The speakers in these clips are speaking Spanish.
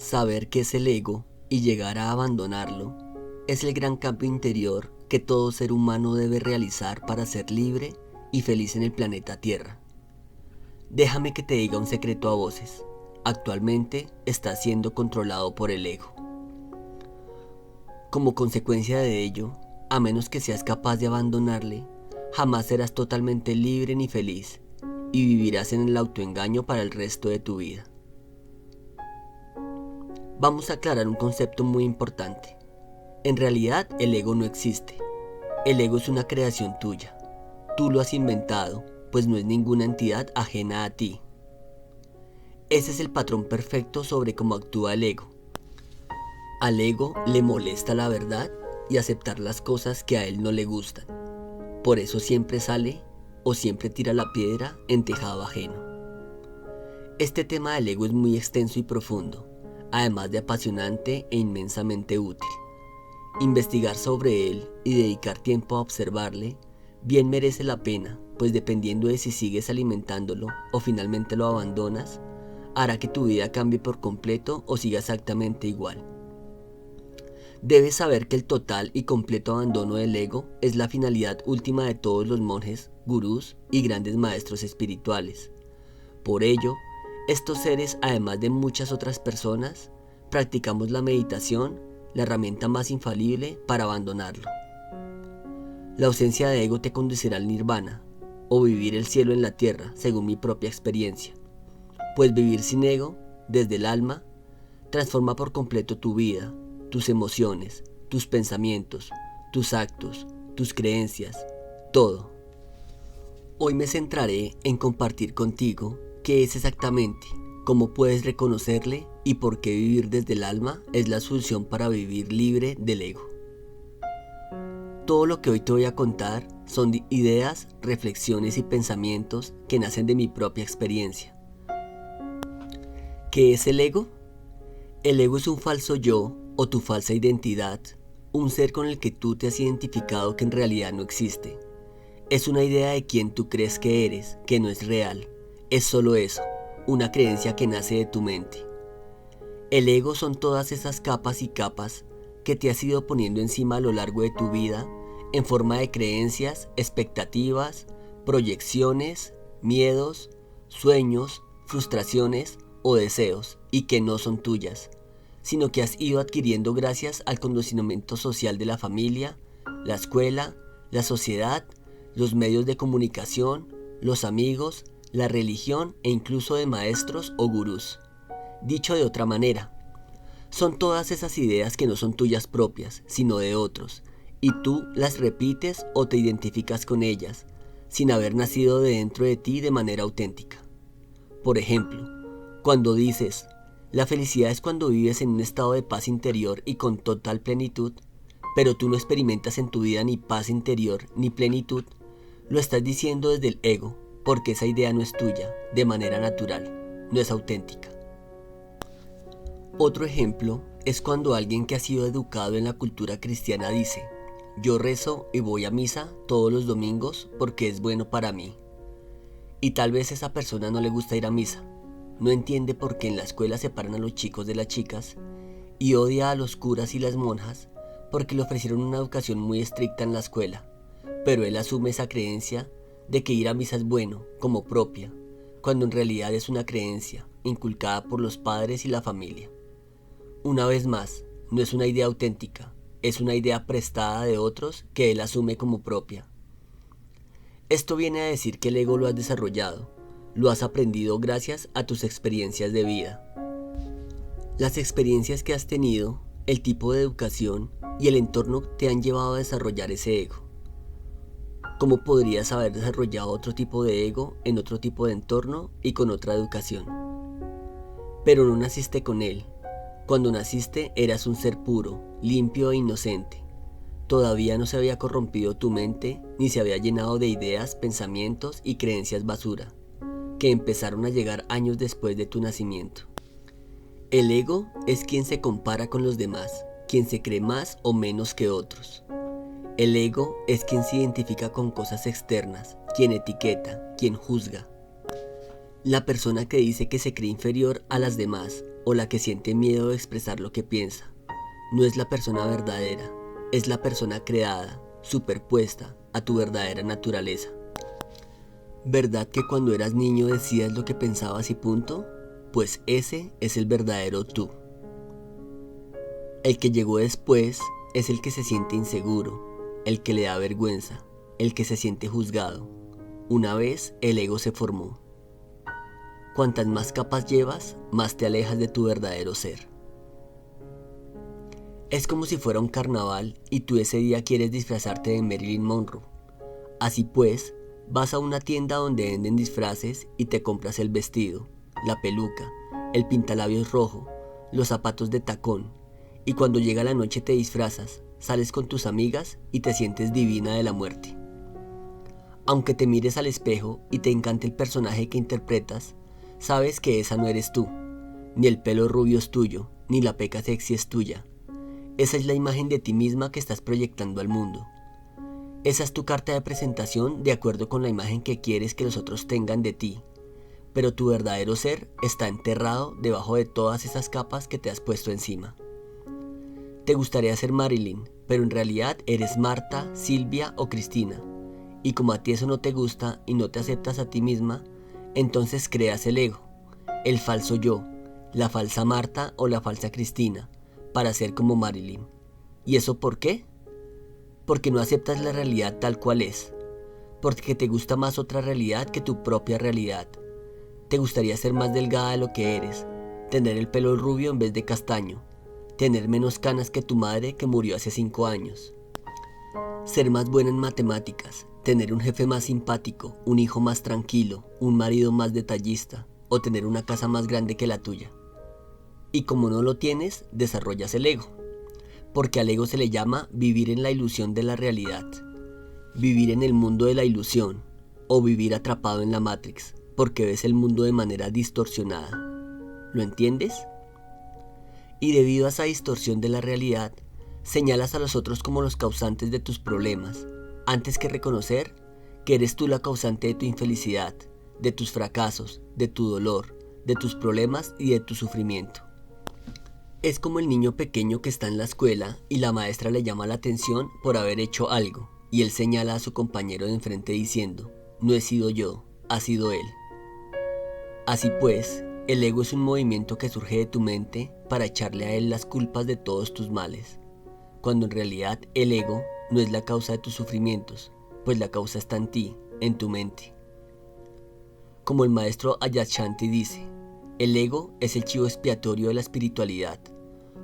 Saber qué es el ego y llegar a abandonarlo es el gran cambio interior que todo ser humano debe realizar para ser libre y feliz en el planeta Tierra. Déjame que te diga un secreto a voces. Actualmente estás siendo controlado por el ego. Como consecuencia de ello, a menos que seas capaz de abandonarle, jamás serás totalmente libre ni feliz y vivirás en el autoengaño para el resto de tu vida. Vamos a aclarar un concepto muy importante. En realidad, el ego no existe. El ego es una creación tuya. Tú lo has inventado, pues no es ninguna entidad ajena a ti. Ese es el patrón perfecto sobre cómo actúa el ego. Al ego le molesta la verdad y aceptar las cosas que a él no le gustan. Por eso siempre sale o siempre tira la piedra en tejado ajeno. Este tema del ego es muy extenso y profundo, además de apasionante e inmensamente útil. Investigar sobre él y dedicar tiempo a observarle bien merece la pena, pues dependiendo de si sigues alimentándolo o finalmente lo abandonas, hará que tu vida cambie por completo o siga exactamente igual. Debes saber que el total y completo abandono del ego es la finalidad última de todos los monjes, gurús y grandes maestros espirituales. Por ello, estos seres, además de muchas otras personas, practicamos la meditación, la herramienta más infalible para abandonarlo. La ausencia de ego te conducirá al nirvana, o vivir el cielo en la tierra, según mi propia experiencia. Pues vivir sin ego, desde el alma, transforma por completo tu vida, tus emociones, tus pensamientos, tus actos, tus creencias, todo. Hoy me centraré en compartir contigo qué es exactamente, cómo puedes reconocerle y por qué vivir desde el alma es la solución para vivir libre del ego. Todo lo que hoy te voy a contar son ideas, reflexiones y pensamientos que nacen de mi propia experiencia. ¿Qué es el ego? El ego es un falso yo o tu falsa identidad, un ser con el que tú te has identificado que en realidad no existe. Es una idea de quien tú crees que eres, que no es real. Es solo eso, una creencia que nace de tu mente. El ego son todas esas capas y capas que te has ido poniendo encima a lo largo de tu vida en forma de creencias, expectativas, proyecciones, miedos, sueños, frustraciones o deseos y que no son tuyas, sino que has ido adquiriendo gracias al condicionamiento social de la familia, la escuela, la sociedad, los medios de comunicación, los amigos, la religión e incluso de maestros o gurús. Dicho de otra manera, son todas esas ideas que no son tuyas propias, sino de otros, y tú las repites o te identificas con ellas, sin haber nacido de dentro de ti de manera auténtica. Por ejemplo, cuando dices, la felicidad es cuando vives en un estado de paz interior y con total plenitud, pero tú no experimentas en tu vida ni paz interior ni plenitud, lo estás diciendo desde el ego, porque esa idea no es tuya, de manera natural, no es auténtica. Otro ejemplo es cuando alguien que ha sido educado en la cultura cristiana dice, yo rezo y voy a misa todos los domingos porque es bueno para mí. Y tal vez a esa persona no le gusta ir a misa, no entiende por qué en la escuela separan a los chicos de las chicas y odia a los curas y las monjas porque le ofrecieron una educación muy estricta en la escuela, pero él asume esa creencia de que ir a misa es bueno, como propia, cuando en realidad es una creencia inculcada por los padres y la familia. Una vez más, no es una idea auténtica, es una idea prestada de otros que él asume como propia. Esto viene a decir que el ego lo has desarrollado, lo has aprendido gracias a tus experiencias de vida. Las experiencias que has tenido, el tipo de educación y el entorno te han llevado a desarrollar ese ego. ¿Cómo podrías haber desarrollado otro tipo de ego en otro tipo de entorno y con otra educación? Pero no naciste con él. Cuando naciste eras un ser puro, limpio e inocente. Todavía no se había corrompido tu mente ni se había llenado de ideas, pensamientos y creencias basura, que empezaron a llegar años después de tu nacimiento. El ego es quien se compara con los demás, quien se cree más o menos que otros. El ego es quien se identifica con cosas externas, quien etiqueta, quien juzga. La persona que dice que se cree inferior a las demás o la que siente miedo de expresar lo que piensa. No es la persona verdadera, es la persona creada, superpuesta a tu verdadera naturaleza. ¿Verdad que cuando eras niño decías lo que pensabas y punto? Pues ese es el verdadero tú. El que llegó después es el que se siente inseguro, el que le da vergüenza, el que se siente juzgado. Una vez el ego se formó. Cuantas más capas llevas, más te alejas de tu verdadero ser. Es como si fuera un carnaval y tú ese día quieres disfrazarte de Marilyn Monroe. Así pues, vas a una tienda donde venden disfraces y te compras el vestido, la peluca, el pintalabios rojo, los zapatos de tacón, y cuando llega la noche te disfrazas, sales con tus amigas y te sientes divina de la muerte. Aunque te mires al espejo y te encante el personaje que interpretas, sabes que esa no eres tú, ni el pelo rubio es tuyo, ni la peca sexy es tuya. Esa es la imagen de ti misma que estás proyectando al mundo. Esa es tu carta de presentación de acuerdo con la imagen que quieres que los otros tengan de ti, pero tu verdadero ser está enterrado debajo de todas esas capas que te has puesto encima. Te gustaría ser Marilyn, pero en realidad eres Marta, Silvia o Cristina, y como a ti eso no te gusta y no te aceptas a ti misma, entonces creas el ego, el falso yo, la falsa Marta o la falsa Cristina, para ser como Marilyn. ¿Y eso por qué? Porque no aceptas la realidad tal cual es, porque te gusta más otra realidad que tu propia realidad. Te gustaría ser más delgada de lo que eres, tener el pelo rubio en vez de castaño, tener menos canas que tu madre que murió hace 5 años, ser más buena en matemáticas, tener un jefe más simpático, un hijo más tranquilo, un marido más detallista o tener una casa más grande que la tuya. Y como no lo tienes, desarrollas el ego, porque al ego se le llama vivir en la ilusión de la realidad, vivir en el mundo de la ilusión o vivir atrapado en la Matrix, porque ves el mundo de manera distorsionada. ¿Lo entiendes? Y debido a esa distorsión de la realidad, señalas a los otros como los causantes de tus problemas, antes que reconocer que eres tú la causante de tu infelicidad, de tus fracasos, de tu dolor, de tus problemas y de tu sufrimiento. Es como el niño pequeño que está en la escuela y la maestra le llama la atención por haber hecho algo, y él señala a su compañero de enfrente diciendo: no he sido yo, ha sido él. Así pues, el ego es un movimiento que surge de tu mente para echarle a él las culpas de todos tus males, cuando en realidad el ego no es la causa de tus sufrimientos, pues la causa está en ti, en tu mente. Como el maestro Adyashanti dice, el ego es el chivo expiatorio de la espiritualidad.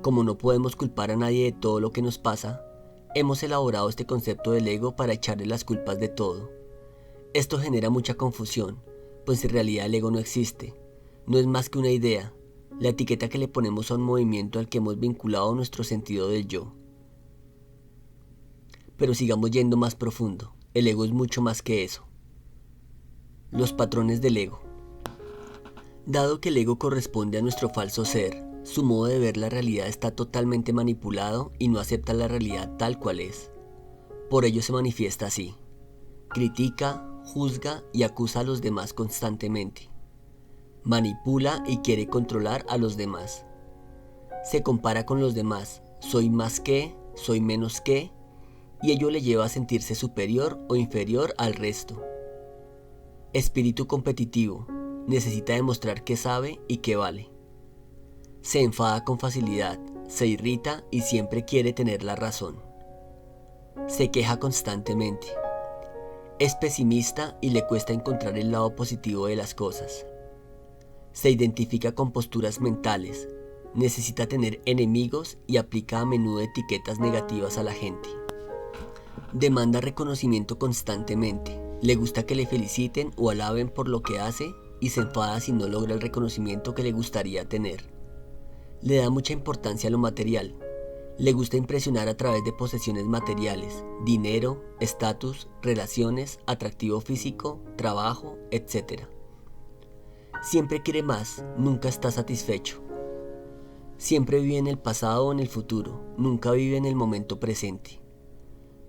Como no podemos culpar a nadie de todo lo que nos pasa, hemos elaborado este concepto del ego para echarle las culpas de todo. Esto genera mucha confusión, pues en realidad el ego no existe, no es más que una idea, la etiqueta que le ponemos a un movimiento al que hemos vinculado nuestro sentido del yo. Pero sigamos yendo más profundo, el ego es mucho más que eso. Los patrones del ego. Dado que el ego corresponde a nuestro falso ser, su modo de ver la realidad está totalmente manipulado y no acepta la realidad tal cual es. Por ello se manifiesta así. Critica, juzga y acusa a los demás constantemente. Manipula y quiere controlar a los demás. Se compara con los demás, soy más que, soy menos que, y ello le lleva a sentirse superior o inferior al resto. Espíritu competitivo. Necesita demostrar que sabe y que vale. Se enfada con facilidad, se irrita y siempre quiere tener la razón. Se queja constantemente. Es pesimista y le cuesta encontrar el lado positivo de las cosas. Se identifica con posturas mentales, necesita tener enemigos y aplica a menudo etiquetas negativas a la gente. Demanda reconocimiento constantemente, le gusta que le feliciten o alaben por lo que hace y se enfada si no logra el reconocimiento que le gustaría tener. Le da mucha importancia a lo material. Le gusta impresionar a través de posesiones materiales, dinero, estatus, relaciones, atractivo físico, trabajo, etc. Siempre quiere más, nunca está satisfecho. Siempre vive en el pasado o en el futuro, nunca vive en el momento presente.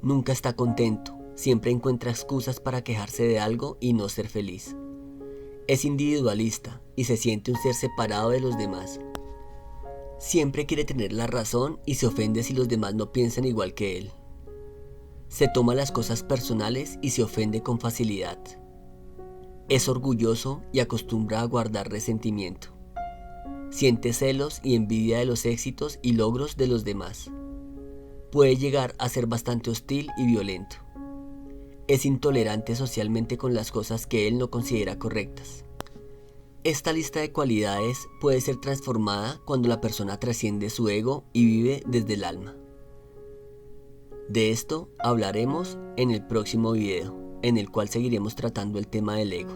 Nunca está contento, siempre encuentra excusas para quejarse de algo y no ser feliz. Es individualista y se siente un ser separado de los demás. Siempre quiere tener la razón y se ofende si los demás no piensan igual que él. Se toma las cosas personales y se ofende con facilidad. Es orgulloso y acostumbra a guardar resentimiento. Siente celos y envidia de los éxitos y logros de los demás. Puede llegar a ser bastante hostil y violento. Es intolerante socialmente con las cosas que él no considera correctas. Esta lista de cualidades puede ser transformada cuando la persona trasciende su ego y vive desde el alma. De esto hablaremos en el próximo video, en el cual seguiremos tratando el tema del ego.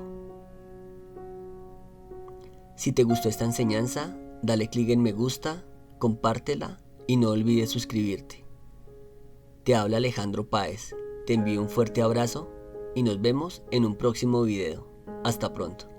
Si te gustó esta enseñanza, dale clic en me gusta, compártela y no olvides suscribirte. Te habla Alejandro Páez, te envío un fuerte abrazo y nos vemos en un próximo video. Hasta pronto.